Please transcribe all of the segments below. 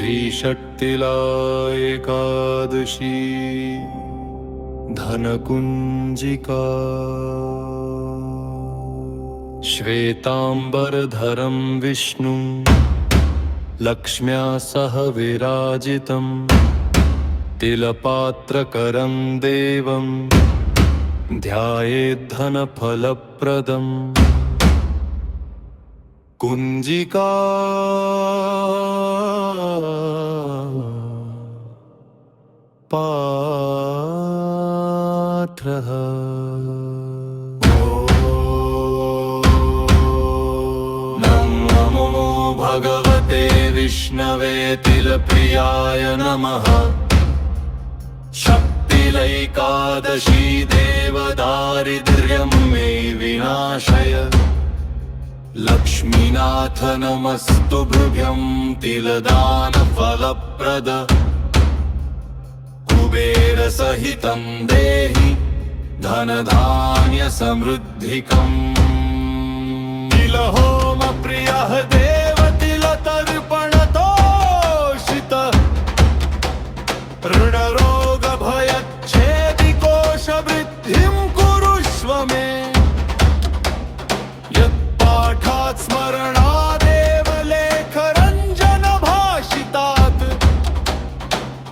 श्रीषट्तिला एकादशी धनकुञ्जिका श्वेताम्बरधरं विष्णुं लक्ष्म्या सह विराजितं तिलपात्रकरं देवं ध्यायेद्धनफलप्रदम् कुञ्जिका पात्रः नमो भगवते विष्णवे तिलप्रियाय नमः। शक्तिलैकादशी देवदारिद्र्यं मे विनाशय। लक्ष्मीनाथ नमस्तुभ्यं तिलदानफलप्रद। कुबेरसहितं देहि धनधान्यसमृद्धिकम्। तिलहोमप्रियः देवतिलतर्पणतोषित। ऋणरोगभयच्छेदिकोशवृद्धिं कुरुष्व मे। यत्पाठात् स्मरणादेव लेखरञ्जनभाषितात्।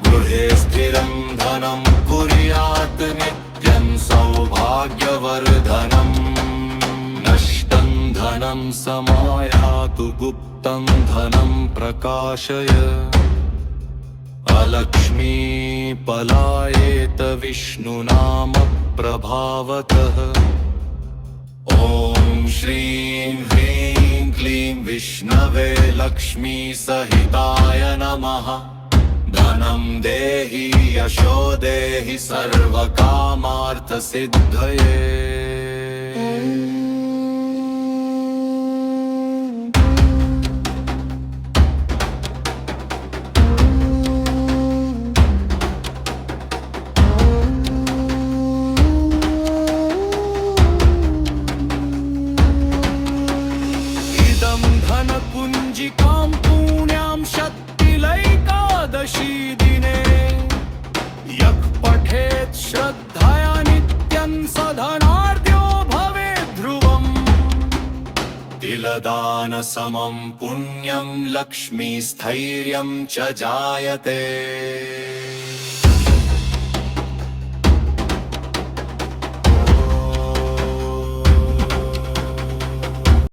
गृहे स्थिरं धनं कुर्यात् नित्यं सौभाग्यवर्धनम्। नष्टं धनं समायातु गुप्तं धनं प्रकाशय। अलक्ष्मी पलायेत विष्णुनाम प्रभावतः। ॐ श्रीं ह्रीं क्लीं विष्णवे लक्ष्मी सहिताय नमः। धनं देहि यशो देहि सर्वकामार्थसिद्धये। धनकुञ्जिकां पुण्यां शक्तिलैकादशी दिने। यः पठेत् श्रद्धया नित्यं स धनाढ्यो भवेत् ध्रुवम्। तिलदानसमं पुण्यं लक्ष्मीस्थैर्यं च जायते।